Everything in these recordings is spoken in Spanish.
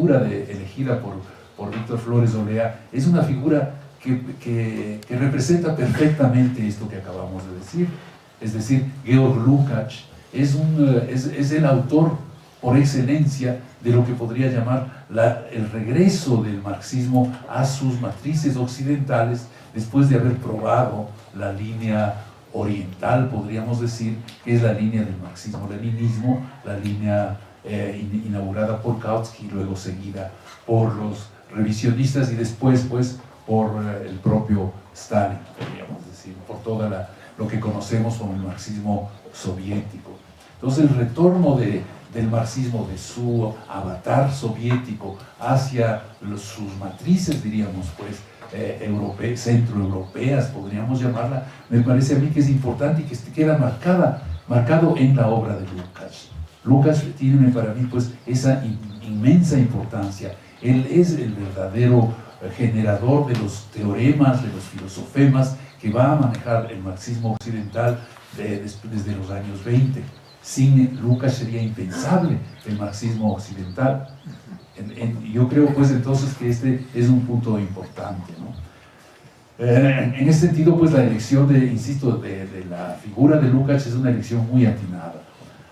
figura elegida por Víctor Flores Olea es una figura que representa perfectamente esto que acabamos de decir. Es decir, Georg Lukács es el autor por excelencia de lo que podría llamar el regreso del marxismo a sus matrices occidentales, después de haber probado la línea oriental, podríamos decir, que es la línea del marxismo-leninismo, la línea inaugurada por Kautsky y luego seguida por los revisionistas y después pues por el propio Stalin, podríamos decir, por toda lo que conocemos como el marxismo soviético. Entonces el retorno del marxismo, de su avatar soviético hacia sus matrices, diríamos pues, centroeuropeas, podríamos llamarla, me parece a mí que es importante y que queda marcado en la obra de Lukács. Lukács tiene para mí pues esa inmensa importancia. Él es el verdadero generador de los teoremas, de los filosofemas que va a manejar el marxismo occidental desde los años 20. Sin Lukács sería impensable el marxismo occidental. Yo creo pues entonces que este es un punto importante, ¿no? En ese sentido pues la elección insisto, de la figura de Lukács es una elección muy atinada.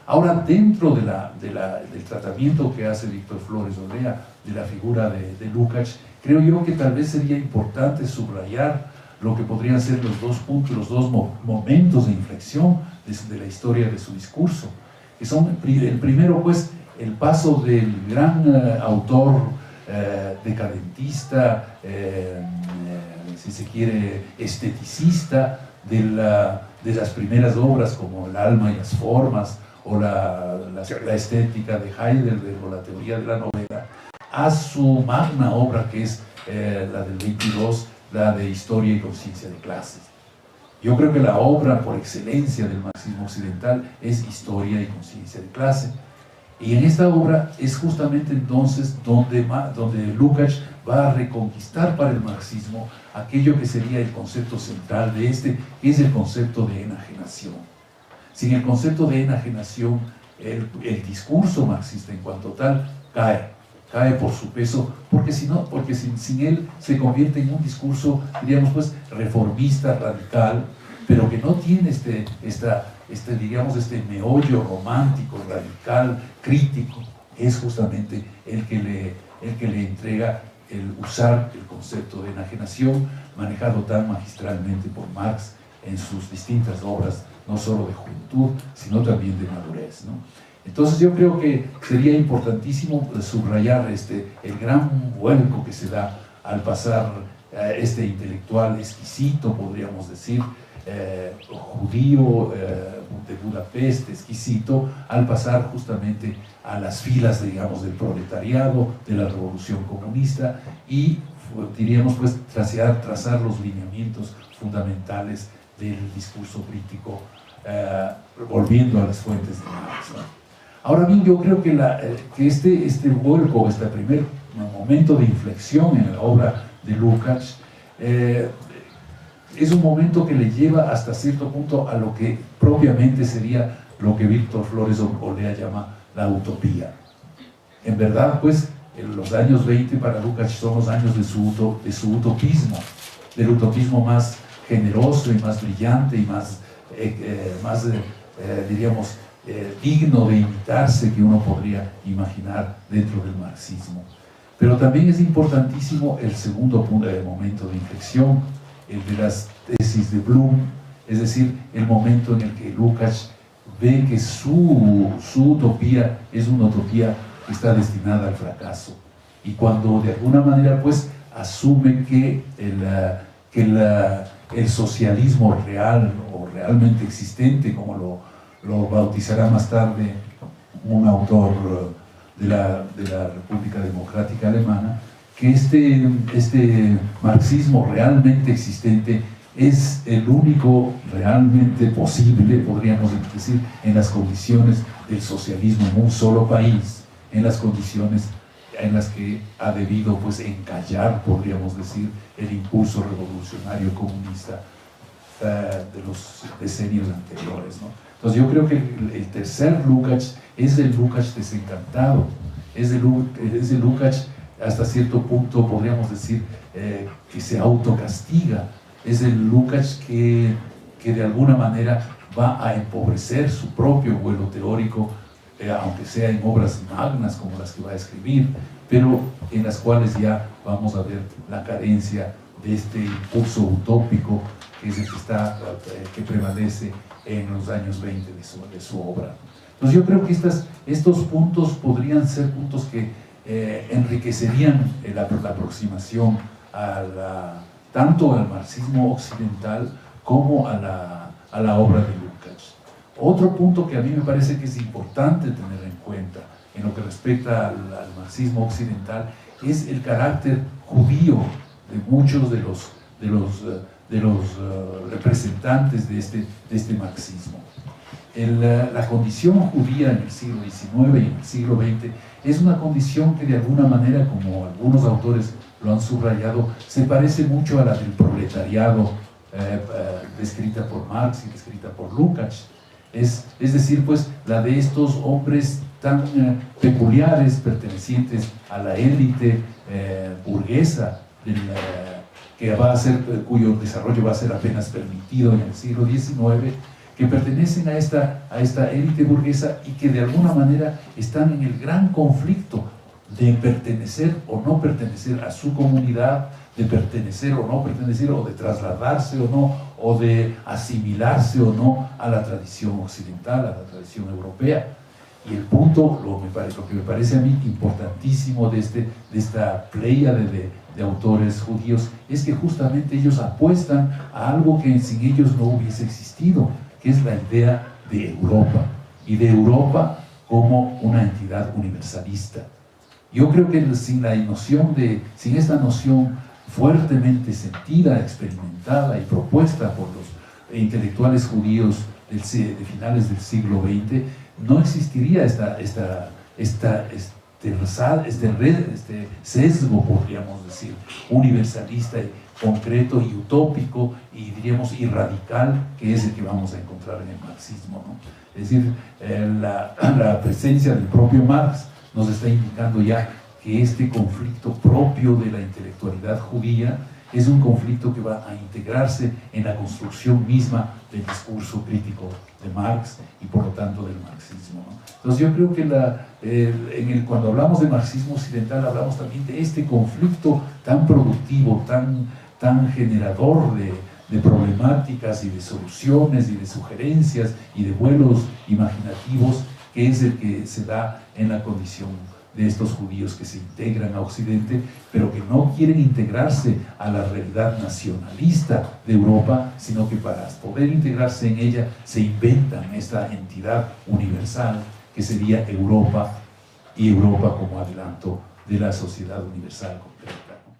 Ahora, dentro del tratamiento que hace Víctor Flores Olea de la figura de Lukács, creo yo que tal vez sería importante subrayar lo que podrían ser los dos puntos, los dos momentos de inflexión de la historia de su discurso, que son el primero pues el paso del gran autor decadentista, si se quiere esteticista, de las primeras obras como El alma y las formas o la estética de Heidelberg o la teoría de la novela, a su magna obra que es la del 22, la de Historia y Conciencia de Clases. Yo creo que la obra por excelencia del marxismo occidental es Historia y Conciencia de Clase. Y en esta obra es justamente entonces donde Lukács va a reconquistar para el marxismo aquello que sería el concepto central de que es el concepto de enajenación. Sin el concepto de enajenación, el discurso marxista en cuanto tal cae por su peso, porque sin él se convierte en un discurso, diríamos pues, reformista, radical, pero que no tiene digamos, este meollo romántico, radical, crítico. Es justamente el que le entrega el usar el concepto de enajenación, manejado tan magistralmente por Marx en sus distintas obras, no solo de juventud, sino también de madurez, ¿no? Entonces yo creo que sería importantísimo subrayar el gran vuelco que se da al pasar este intelectual exquisito, podríamos decir, judío de Budapest, exquisito, al pasar justamente a las filas, digamos, del proletariado, de la revolución comunista y, diríamos, pues, trazar los lineamientos fundamentales del discurso crítico, volviendo a las fuentes de Marx, ¿no? Ahora bien, yo creo que este vuelco, este primer momento de inflexión en la obra de Lukács, es un momento que le lleva hasta cierto punto a lo que propiamente sería lo que Víctor Flores Olea llama la utopía. En verdad, pues, los años 20 para Lukács son los años de su utopismo, del utopismo más generoso y más brillante y más diríamos, digno de imitarse que uno podría imaginar dentro del marxismo. Pero también es importantísimo el segundo momento de inflexión, el de las tesis de Bloom, es decir, el momento en el que Lukács ve que su utopía es una utopía que está destinada al fracaso, y cuando de alguna manera pues asume que el socialismo real o realmente existente, como lo bautizará más tarde un autor de la República Democrática Alemana, que este marxismo realmente existente es el único realmente posible, podríamos decir, en las condiciones del socialismo en un solo país, en las condiciones en las que ha debido pues encallar, podríamos decir, el impulso revolucionario comunista de los decenios anteriores, ¿no? Entonces yo creo que el tercer Lukács es el Lukács desencantado, es de Lukács hasta cierto punto, podríamos decir, que se autocastiga. Es el Lukács que de alguna manera va a empobrecer su propio vuelo teórico, aunque sea en obras magnas como las que va a escribir, pero en las cuales ya vamos a ver la carencia de este impulso utópico que es el que prevalece en los años 20 de su obra. Entonces yo creo que estos puntos podrían ser puntos que enriquecerían la aproximación tanto al marxismo occidental como a la obra de Lukács. Otro punto que a mí me parece que es importante tener en cuenta en lo que respecta al marxismo occidental es el carácter judío de muchos de los representantes de este marxismo. La condición judía en el siglo XIX y en el siglo XX es una condición que de alguna manera, como algunos autores lo han subrayado, se parece mucho a la del proletariado descrita por Marx y descrita por Lukács. Es decir, pues, la de estos hombres tan peculiares, pertenecientes a la élite burguesa, cuyo desarrollo va a ser apenas permitido en el siglo XIX, que pertenecen a esta élite burguesa y que de alguna manera están en el gran conflicto de pertenecer o no pertenecer a su comunidad, de pertenecer o no pertenecer, o de trasladarse o no, o de asimilarse o no a la tradición occidental, a la tradición europea. Y el punto, lo que me parece a mí importantísimo de esta pléyade de autores judíos, es que justamente ellos apuestan a algo que sin ellos no hubiese existido, que es la idea de Europa, y de Europa como una entidad universalista. Yo creo que sin esta noción fuertemente sentida, experimentada y propuesta por los intelectuales judíos de finales del siglo XX, no existiría este sesgo, podríamos decir, universalista, concreto y utópico y diríamos irradical, que es el que vamos a encontrar en el marxismo, ¿no? Es decir, la presencia del propio Marx nos está indicando ya que este conflicto propio de la intelectualidad judía es un conflicto que va a integrarse en la construcción misma del discurso crítico de Marx y por lo tanto del marxismo, ¿no? Entonces yo creo que cuando hablamos de marxismo occidental hablamos también de este conflicto tan productivo, tan generador de problemáticas y de soluciones y de sugerencias y de vuelos imaginativos, que es el que se da en la condición de estos judíos que se integran a Occidente, pero que no quieren integrarse a la realidad nacionalista de Europa, sino que para poder integrarse en ella se inventan esta entidad universal que sería Europa, y Europa como adelanto de la sociedad universal completa, ¿no?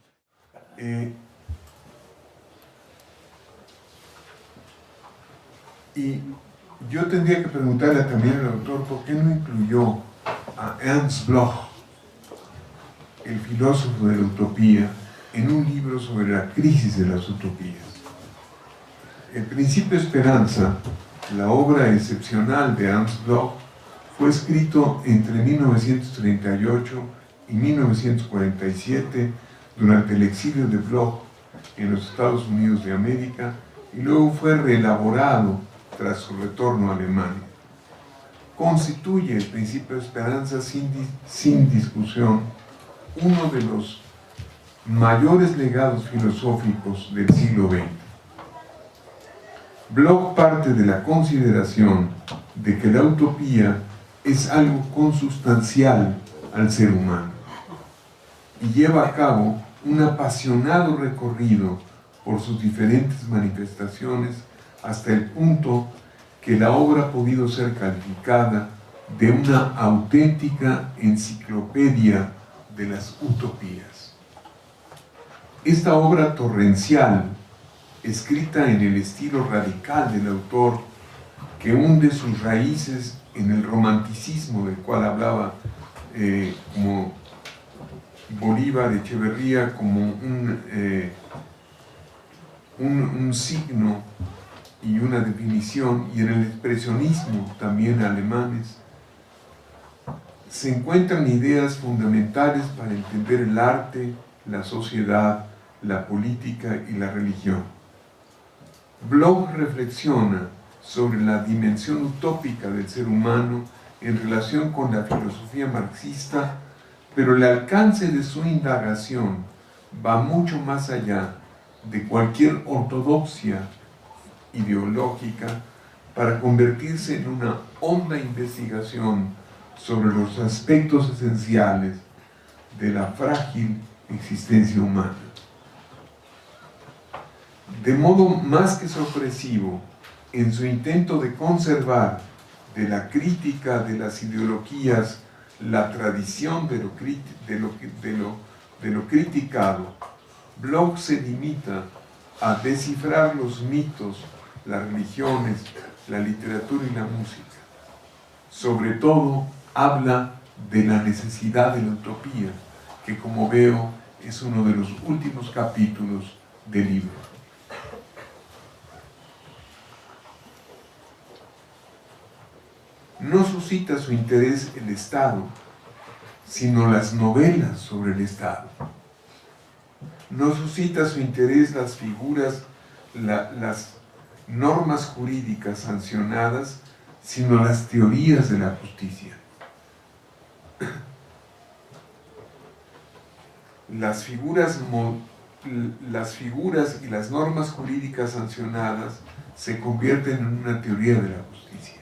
Y yo tendría que preguntarle también al autor por qué no incluyó a Ernst Bloch, el filósofo de la utopía, en un libro sobre la crisis de las utopías. El Principio de Esperanza, la obra excepcional de Ernst Bloch, fue escrito entre 1938 y 1947 durante el exilio de Bloch en los Estados Unidos de América y luego fue reelaborado tras su retorno a Alemania. Constituye el Principio de Esperanza sin discusión uno de los mayores legados filosóficos del siglo XX. Bloch parte de la consideración de que la utopía es algo consustancial al ser humano y lleva a cabo un apasionado recorrido por sus diferentes manifestaciones hasta el punto que la obra ha podido ser calificada de una auténtica enciclopedia de las utopías. Esta obra torrencial, escrita en el estilo radical del autor, que hunde sus raíces en el romanticismo del cual hablaba como Bolívar Echeverría, como un signo y una definición, y en el expresionismo también alemanes, se encuentran ideas fundamentales para entender el arte, la sociedad, la política y la religión. Bloch reflexiona sobre la dimensión utópica del ser humano en relación con la filosofía marxista, pero el alcance de su indagación va mucho más allá de cualquier ortodoxia ideológica para convertirse en una honda investigación sobre los aspectos esenciales de la frágil existencia humana. De modo más que sorpresivo, en su intento de conservar de la crítica de las ideologías la tradición de lo criticado, Bloch se limita a descifrar los mitos, las religiones, la literatura y la música. Sobre todo, habla de la necesidad de la utopía, que como veo es uno de los últimos capítulos del libro. No suscita su interés el Estado, sino las novelas sobre el Estado. No suscita su interés las figuras, las normas jurídicas sancionadas, sino las teorías de la justicia. Las figuras y las normas jurídicas sancionadas se convierten en una teoría de la justicia,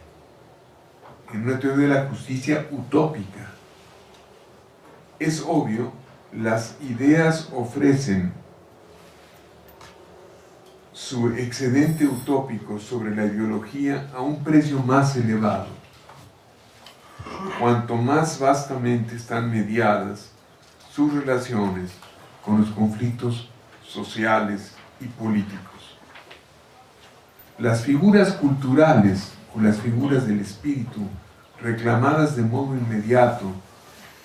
en una teoría de la justicia utópica. Es obvio, las ideas ofrecen su excedente utópico sobre la ideología a un precio más elevado, cuanto más vastamente están mediadas sus relaciones con los conflictos sociales y políticos. Las figuras culturales o las figuras del espíritu, reclamadas de modo inmediato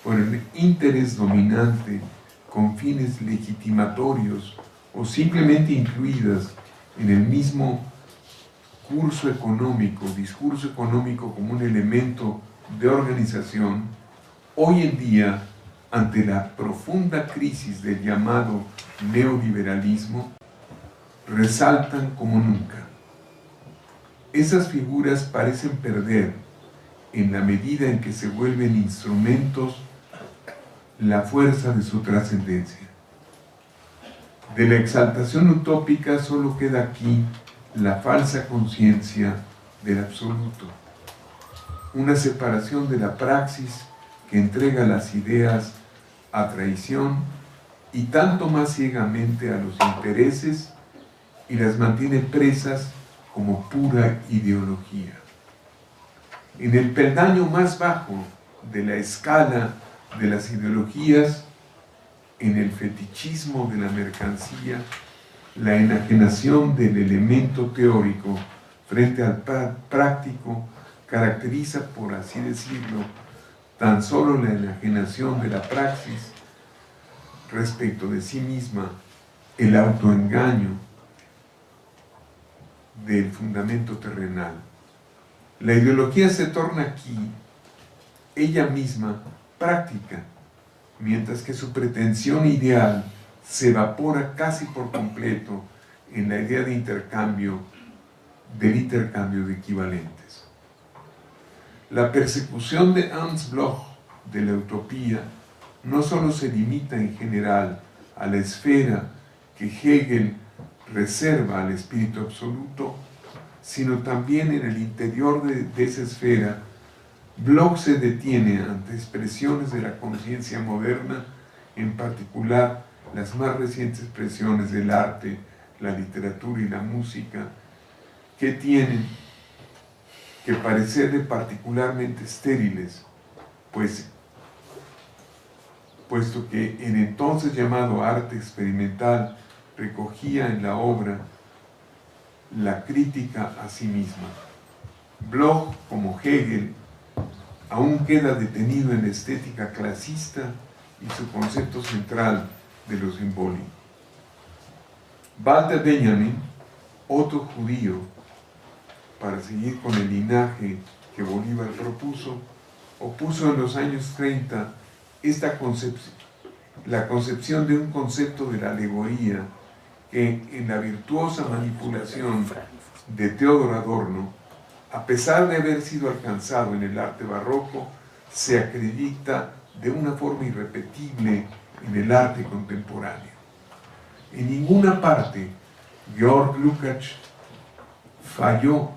por el interés dominante con fines legitimatorios o simplemente incluidas en el mismo discurso económico como un elemento de organización, hoy en día, ante la profunda crisis del llamado neoliberalismo, resaltan como nunca. Esas figuras parecen perder, en la medida en que se vuelven instrumentos, la fuerza de su trascendencia. De la exaltación utópica solo queda aquí la falsa conciencia del absoluto, una separación de la praxis que entrega las ideas a traición y tanto más ciegamente a los intereses y las mantiene presas como pura ideología. En el peldaño más bajo de la escala de las ideologías, en el fetichismo de la mercancía, la enajenación del elemento teórico frente al práctico caracteriza, por así decirlo, tan solo la enajenación de la praxis respecto de sí misma, el autoengaño del fundamento terrenal. La ideología se torna aquí, ella misma, práctica, mientras que su pretensión ideal se evapora casi por completo en la idea de intercambio de equivalentes. La persecución de Ernst Bloch de la utopía no solo se limita en general a la esfera que Hegel reserva al espíritu absoluto, sino también en el interior de esa esfera. Bloch se detiene ante expresiones de la conciencia moderna, en particular las más recientes expresiones del arte, la literatura y la música, que tienen que parecerle particularmente estériles, puesto que el entonces llamado arte experimental recogía en la obra la crítica a sí misma. Bloch, como Hegel, aún queda detenido en la estética clasista y su concepto central de lo simbólico. Walter Benjamin, otro judío, para seguir con el linaje que Bolívar propuso, opuso en los años 30 la concepción de un concepto de la alegoría que en la virtuosa manipulación de Teodor Adorno, a pesar de haber sido alcanzado en el arte barroco, se acredita de una forma irrepetible en el arte contemporáneo. En ninguna parte Georg Lukács falló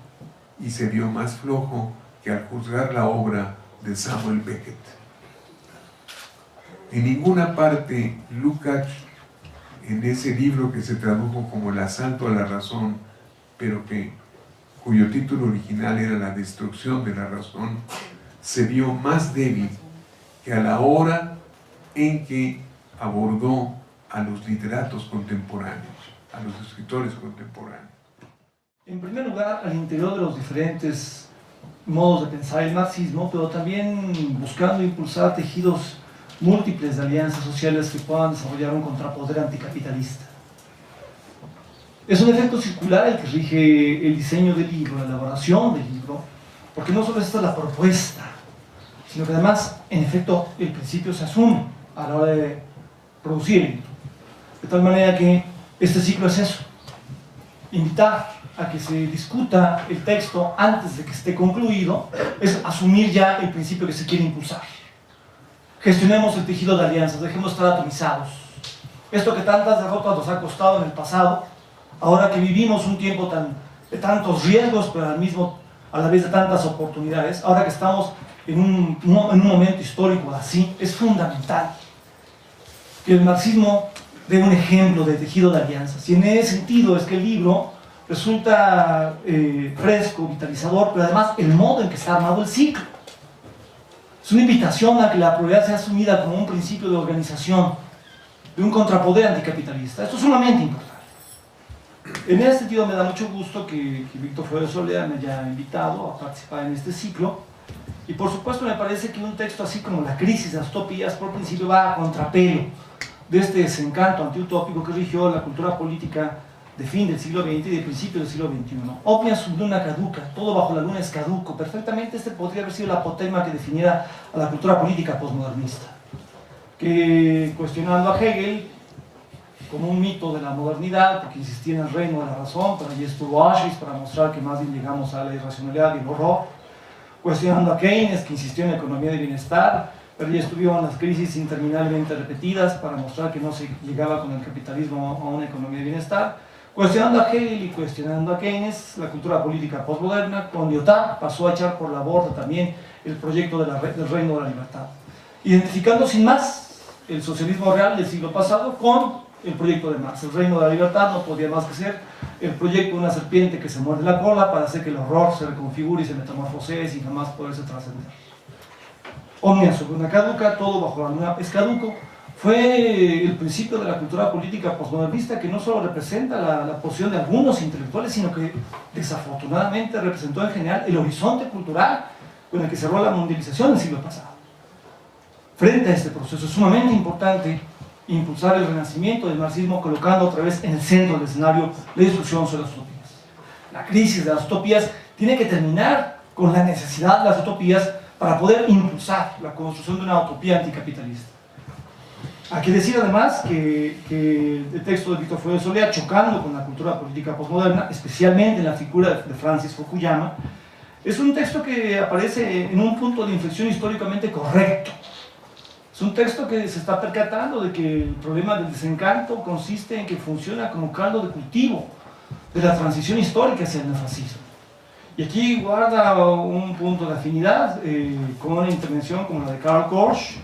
y se vio más flojo que al juzgar la obra de Samuel Beckett. En ninguna parte Lukács, en ese libro que se tradujo como El asalto a la razón, pero cuyo título original era La destrucción de la razón, se vio más débil que a la hora en que abordó a los literatos contemporáneos, a los escritores contemporáneos. En primer lugar, al interior de los diferentes modos de pensar el marxismo, pero también buscando impulsar tejidos múltiples de alianzas sociales que puedan desarrollar un contrapoder anticapitalista. Es un efecto circular el que rige el diseño del libro, la elaboración del libro, porque no solo esta es la propuesta, sino que además, en efecto, el principio se asume a la hora de producir el libro. De tal manera que este ciclo es eso, invitar a que se discuta el texto antes de que esté concluido, es asumir ya el principio que se quiere impulsar. Gestionemos el tejido de alianzas, dejemos de estar atomizados. Esto que tantas derrotas nos ha costado en el pasado, ahora que vivimos un tiempo de tantos riesgos, pero a la vez de tantas oportunidades, ahora que estamos en un momento histórico así, es fundamental que el marxismo dé un ejemplo de tejido de alianzas. Y en ese sentido es que el libro resulta fresco, vitalizador, pero además el modo en que está armado el ciclo. Es una invitación a que la pluralidad sea asumida como un principio de organización, de un contrapoder anticapitalista. Esto es sumamente importante. En ese sentido me da mucho gusto que Víctor Fuero Soler me haya invitado a participar en este ciclo. Y por supuesto me parece que un texto así como La crisis de las utopías, por principio va a contrapelo de este desencanto antiutópico que rigió la cultura política de fin del siglo XX y de principio del siglo XXI. Omnia sub luna caduca, todo bajo la luna es caduco. Perfectamente este podría haber sido el apotegma que definiera a la cultura política postmodernista, que cuestionando a Hegel como un mito de la modernidad, porque insistía en el reino de la razón, pero allí estuvo Auschwitz para mostrar que más bien llegamos a la irracionalidad y el horror, cuestionando a Keynes, que insistió en la economía de bienestar, pero allí estuvieron las crisis interminablemente repetidas para mostrar que no se llegaba con el capitalismo a una economía de bienestar, cuestionando a Hegel y cuestionando a Keynes, la cultura política postmoderna, con Lyotard pasó a echar por la borda también el proyecto del reino de la libertad, identificando sin más el socialismo real del siglo pasado con el proyecto de Marx. El reino de la libertad no podía más que ser el proyecto de una serpiente que se muerde la cola para hacer que el horror se reconfigure y se metamorfosee sin jamás poderse trascender. Omnia sobre una caduca, todo bajo la luna es caduco, fue el principio de la cultura política postmodernista que no solo representa la posición de algunos intelectuales, sino que desafortunadamente representó en general el horizonte cultural con el que cerró la mundialización del siglo pasado. Frente a este proceso es sumamente importante impulsar el renacimiento del marxismo colocando otra vez en el centro del escenario la discusión sobre las utopías. La crisis de las utopías tiene que terminar con la necesidad de las utopías para poder impulsar la construcción de una utopía anticapitalista. Hay que decir además que el texto de Víctor Fuero Soler, chocando con la cultura política postmoderna, especialmente en la figura de Francis Fukuyama, es un texto que aparece en un punto de inflexión históricamente correcto. Es un texto que se está percatando de que el problema del desencanto consiste en que funciona como caldo de cultivo de la transición histórica hacia el neofascismo. Y aquí guarda un punto de afinidad con una intervención como la de Karl Korsch,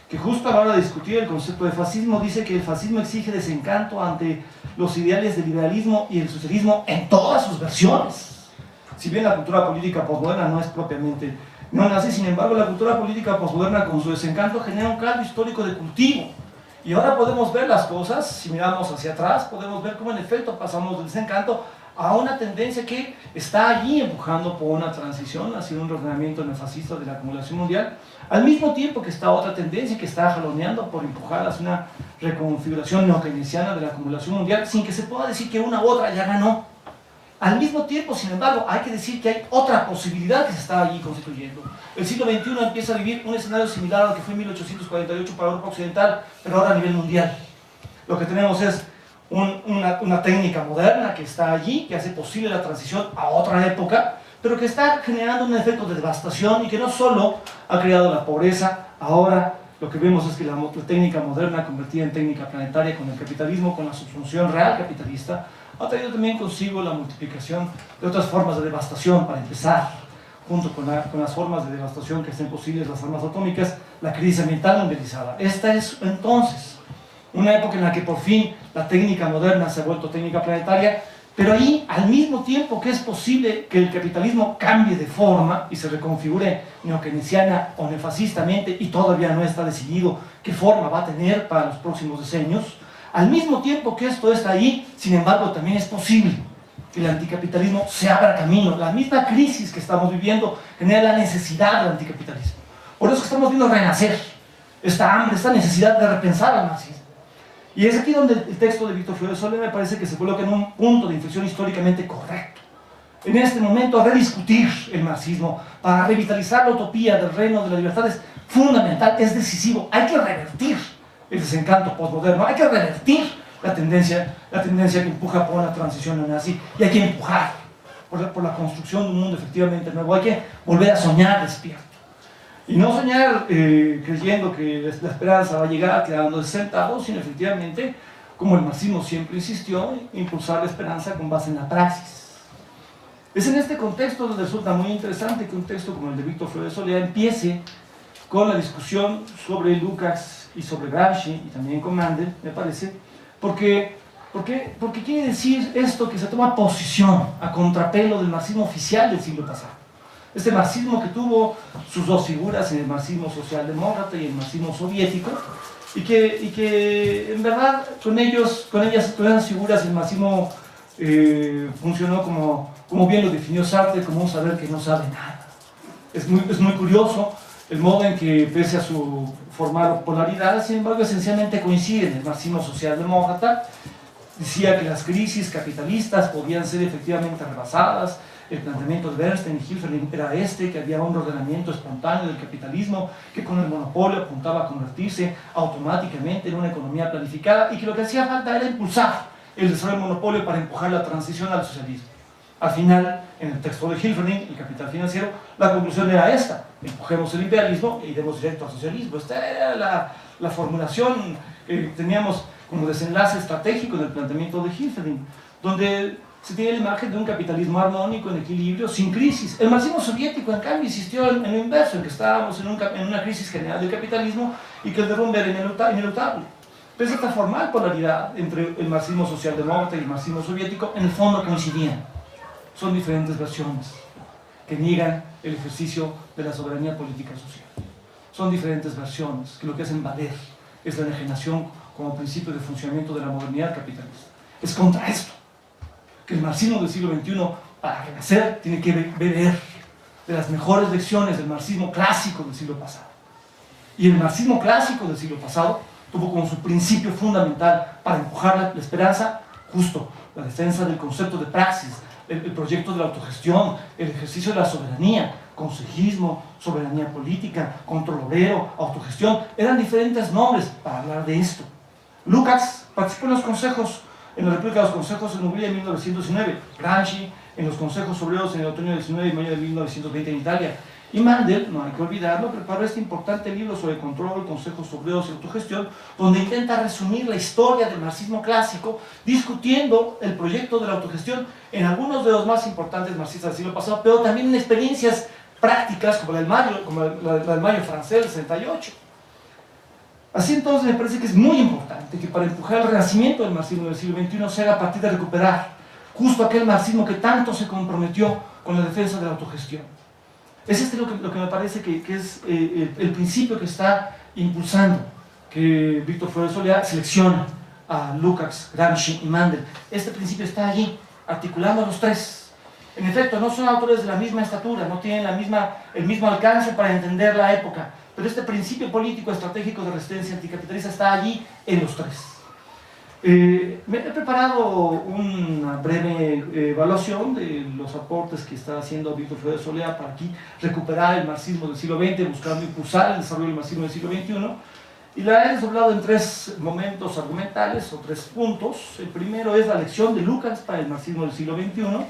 que justo a la hora de discutir el concepto de fascismo dice que el fascismo exige desencanto ante los ideales del liberalismo y el socialismo en todas sus versiones. Si bien la cultura política postmoderna no es propiamente neonazi, sin embargo la cultura política postmoderna con su desencanto genera un caldo histórico de cultivo. Y ahora podemos ver las cosas, si miramos hacia atrás, podemos ver cómo en efecto pasamos del desencanto a una tendencia que está allí empujando por una transición hacia un ordenamiento neofascista de la acumulación mundial, al mismo tiempo que está otra tendencia que está jaloneando por empujar hacia una reconfiguración neokeynesiana de la acumulación mundial, sin que se pueda decir que una u otra ya ganó. Al mismo tiempo, sin embargo, hay que decir que hay otra posibilidad que se está allí constituyendo. El siglo XXI empieza a vivir un escenario similar al que fue en 1848 para Europa Occidental, pero ahora a nivel mundial. Lo que tenemos es una técnica moderna que está allí, que hace posible la transición a otra época, pero que está generando un efecto de devastación y que no solo ha creado la pobreza, ahora lo que vemos es que la técnica moderna convertida en técnica planetaria con el capitalismo, con la subsunción real capitalista, ha traído también consigo la multiplicación de otras formas de devastación, para empezar, junto con las formas de devastación que hacen posibles las armas atómicas, la crisis ambiental mundializada. Esta es entonces una época en la que por fin la técnica moderna se ha vuelto técnica planetaria, pero ahí, al mismo tiempo que es posible que el capitalismo cambie de forma y se reconfigure neokeynesiana o neofascistamente, y todavía no está decidido qué forma va a tener para los próximos decenios, al mismo tiempo que esto está ahí, sin embargo, también es posible que el anticapitalismo se abra camino. La misma crisis que estamos viviendo genera la necesidad del anticapitalismo. Por eso estamos viendo renacer esta hambre, esta necesidad de repensar al marxismo. Y es aquí donde el texto de Víctor Flores Soler me parece que se coloca en un punto de inflexión históricamente correcto. En este momento, rediscutir el marxismo para revitalizar la utopía del reino de la libertad es fundamental, es decisivo. Hay que revertir el desencanto postmoderno, hay que revertir la tendencia que empuja por una transición neonazi, y hay que empujar por la construcción de un mundo efectivamente nuevo. Hay que volver a soñar despierto. Y no soñar creyendo que la esperanza va a llegar quedándose sentado, sino efectivamente, como el marxismo siempre insistió, impulsar la esperanza con base en la praxis. Es en este contexto donde resulta muy interesante que un texto como el de Víctor Flores Soler empiece con la discusión sobre Lukács y sobre Gramsci, y también con Mandel, me parece, porque quiere decir esto, que se toma posición a contrapelo del marxismo oficial del siglo pasado. Este marxismo que tuvo sus dos figuras en el marxismo socialdemócrata y el marxismo soviético, y que en verdad con esas figuras el marxismo funcionó como bien lo definió Sartre, como un saber que no sabe nada. Es muy curioso el modo en que, pese a su formal polaridad, sin embargo, esencialmente coinciden. El marxismo socialdemócrata decía que las crisis capitalistas podían ser efectivamente rebasadas. El planteamiento de Bernstein y Hilferding era que había un ordenamiento espontáneo del capitalismo que con el monopolio apuntaba a convertirse automáticamente en una economía planificada, y que lo que hacía falta era impulsar el desarrollo del monopolio para empujar la transición al socialismo. Al final, en el texto de Hilferding, El capital financiero, la conclusión era esta: empujemos el imperialismo y demos directo al socialismo. Esta era la formulación que teníamos como desenlace estratégico del planteamiento de Hilferding, donde se tiene la imagen de un capitalismo armónico, en equilibrio, sin crisis. El marxismo soviético, en cambio, insistió en lo inverso, en que estábamos en una crisis general del capitalismo y que el derrumbe era inelutable. Pero esta formal polaridad entre el marxismo socialdemócrata y el marxismo soviético, en el fondo coincidían. Son diferentes versiones que niegan el ejercicio de la soberanía política social. Son diferentes versiones que lo que hacen valer es la enajenación como principio de funcionamiento de la modernidad capitalista. Es contra esto que el marxismo del siglo XXI, para renacer, tiene que beber de las mejores lecciones del marxismo clásico del siglo pasado. Y el marxismo clásico del siglo pasado tuvo como su principio fundamental para empujar la esperanza justo la defensa del concepto de praxis, el proyecto de la autogestión, el ejercicio de la soberanía, consejismo, soberanía política, control obrero, autogestión. Eran diferentes nombres para hablar de esto. Lukács participó en los consejos, en la República de los Consejos en Hungría en 1919, Gramsci en los consejos obreros en el otoño del 19 y mayo de 1920 en Italia, y Mandel, no hay que olvidarlo, preparó este importante libro sobre control, consejos obreros y autogestión, donde intenta resumir la historia del marxismo clásico, discutiendo el proyecto de la autogestión en algunos de los más importantes marxistas del siglo pasado, pero también en experiencias prácticas como la del Mayo francés del 68. Así entonces me parece que es muy importante que para empujar el renacimiento del marxismo del siglo XXI se haga a partir de recuperar justo aquel marxismo que tanto se comprometió con la defensa de la autogestión. Es lo que me parece que es el principio que está impulsando, que Víctor Flores Soler selecciona a Lukács, Gramsci y Mandel. Este principio está allí, articulando a los tres. En efecto, no son autores de la misma estatura, no tienen el mismo alcance para entender la época, pero este principio político estratégico de resistencia anticapitalista está allí en los tres. Me he preparado una breve evaluación de los aportes que está haciendo Víctor Flores Solea para aquí recuperar el marxismo del siglo XX, buscando impulsar el desarrollo del marxismo del siglo XXI. Y la he desdoblado en 3 momentos argumentales o 3 puntos. El primero es la lección de Lukács para el marxismo del siglo XXI.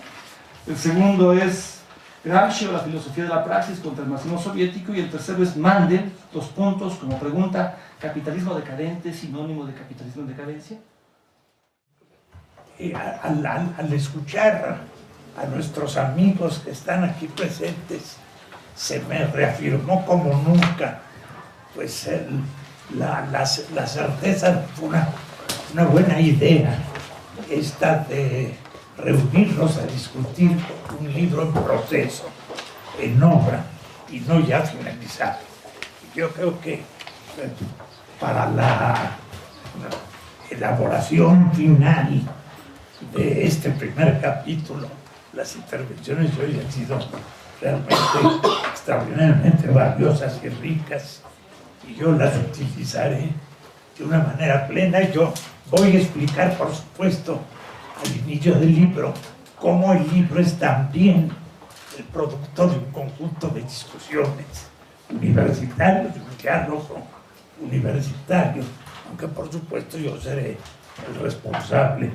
El segundo es Gramsci o la filosofía de la praxis contra el marxismo soviético. Y el tercero es Mandel, 2 puntos, como pregunta: ¿capitalismo decadente sinónimo de capitalismo en decadencia? Al escuchar a nuestros amigos que están aquí presentes, se me reafirmó como nunca, pues la certeza fue una buena idea esta de reunirnos a discutir un libro en proceso, en obra, y no ya finalizado. Yo creo que para la elaboración final de este primer capítulo, las intervenciones de hoy han sido realmente extraordinariamente valiosas y ricas, y yo las utilizaré de una manera plena. Yo voy a explicar, por supuesto, al inicio del libro, cómo el libro es también el producto de un conjunto de discusiones universitarios, de un diálogo universitario, aunque por supuesto yo seré el responsable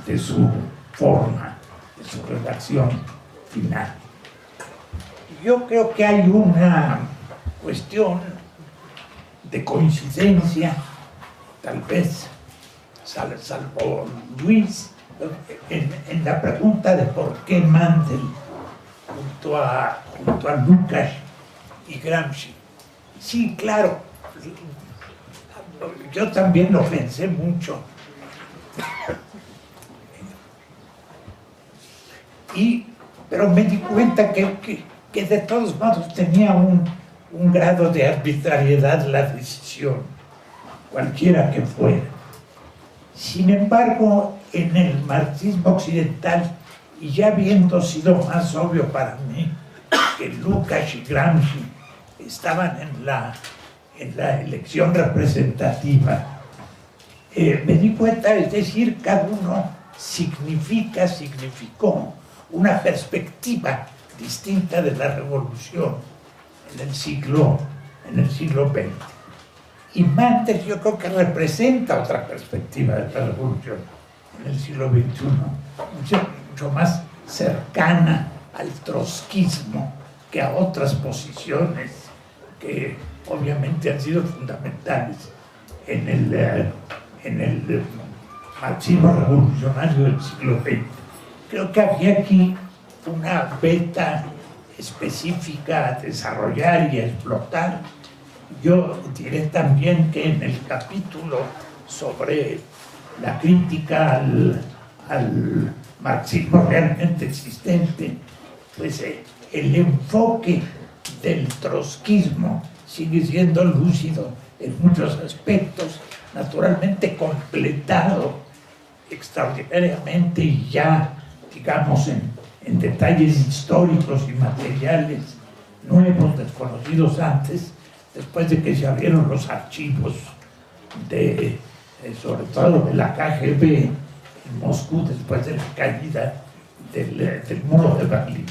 de su forma, de su redacción final. Yo creo que hay una cuestión de coincidencia, tal vez, salvo Luis, en la pregunta de por qué Mandel junto a Lukács y Gramsci. Sí, claro, yo también lo pensé mucho. Pero me di cuenta que de todos modos tenía un grado de arbitrariedad la decisión, cualquiera que fuera. Sin embargo, en el marxismo occidental, y ya habiendo sido más obvio para mí que Lukács y Gramsci estaban en la elección representativa, me di cuenta, es decir, cada uno significó una perspectiva distinta de la revolución en el siglo XX. Y Mandel yo creo que representa otra perspectiva de la revolución en el siglo XXI, mucho más cercana al trotskismo que a otras posiciones que obviamente han sido fundamentales en el marxismo revolucionario del siglo XX. Creo que había aquí una beta específica a desarrollar y a explotar. Yo diré también que en el capítulo sobre la crítica al marxismo realmente existente, pues el enfoque del trotskismo sigue siendo lúcido en muchos aspectos, naturalmente completado extraordinariamente y ya, digamos, en detalles históricos y materiales nuevos, desconocidos antes, después de que se abrieron los archivos sobre todo de la KGB en Moscú, después de la caída del muro de Berlín.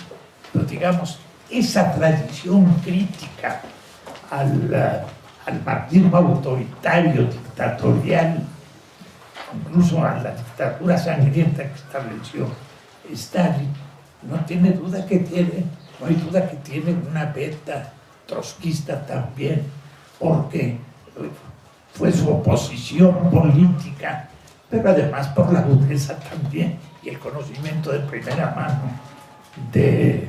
Pero digamos, esa tradición crítica al marxismo autoritario, dictatorial, incluso a la dictadura sangrienta que estableció Stalin, no hay duda que tiene una beta trotskista también, porque fue su oposición política, pero además por la agudeza también y el conocimiento de primera mano de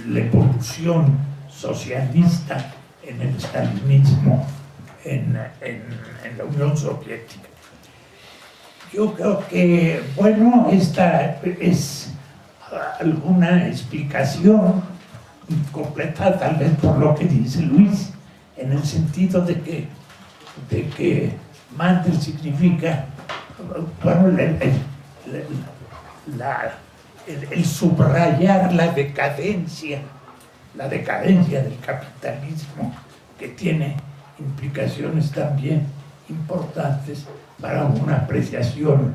la evolución socialista en el stalinismo en la Unión Soviética. Yo creo que, bueno, esta es alguna explicación completa tal vez por lo que dice Luis, en el sentido de que Mandel significa, bueno, el subrayar la decadencia del capitalismo, que tiene implicaciones también importantes para una apreciación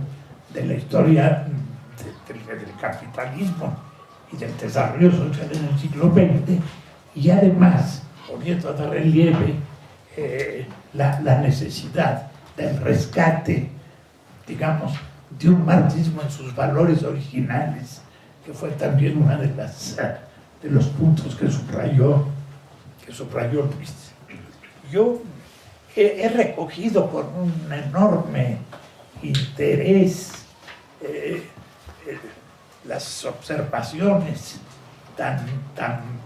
de la historia del capitalismo y del desarrollo social en el siglo XX, y además poniendo de relieve la necesidad del rescate, digamos, de un marxismo en sus valores originales, que fue también uno de los puntos que subrayó Luis. Yo he recogido con un enorme interés las observaciones tan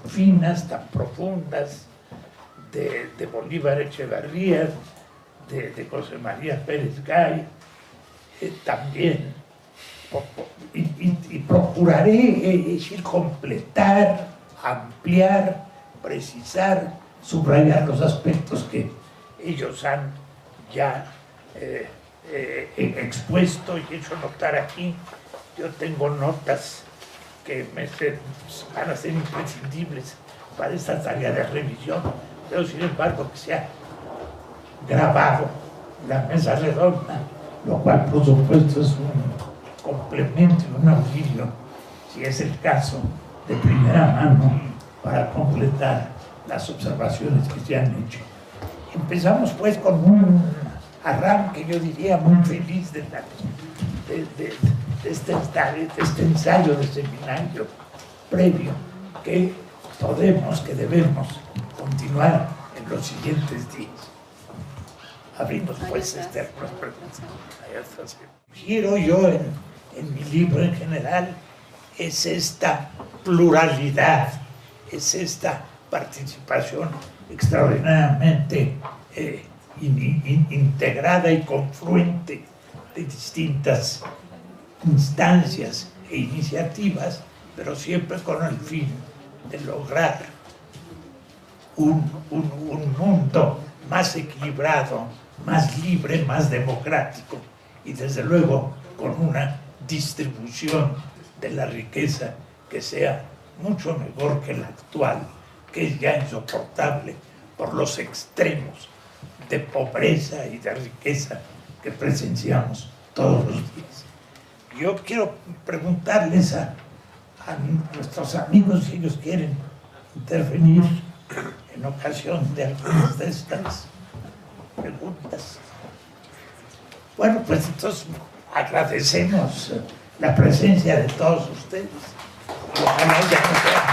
finas, tan profundas de Bolívar Echeverría, de José María Pérez Gay, también, y procuraré completar, ampliar, precisar, subrayar los aspectos que ellos han ya expuesto y hecho notar aquí. Yo tengo notas que van a ser imprescindibles para esta tarea de revisión, pero sin embargo que se ha grabado la mesa redonda, lo cual por supuesto es un complemento y un auxilio, si es el caso, de primera mano para completar las observaciones que se han hecho. Empezamos pues con un arranque, yo diría, muy feliz de este ensayo de seminario previo que debemos continuar en los siguientes días. Abrimos pues las preguntas. Quiero yo en mi libro en general es esta pluralidad, es esta participación extraordinariamente integrada y confluente de distintas instancias e iniciativas, pero siempre con el fin de lograr un mundo más equilibrado, más libre, más democrático y desde luego con una distribución de la riqueza que sea mucho mejor que la actual, que es ya insoportable por los extremos de pobreza y de riqueza que presenciamos todos los días. Yo quiero preguntarles a nuestros amigos si ellos quieren intervenir en ocasión de algunas de estas preguntas. Bueno, pues entonces agradecemos la presencia de todos ustedes. Y ojalá ya no sea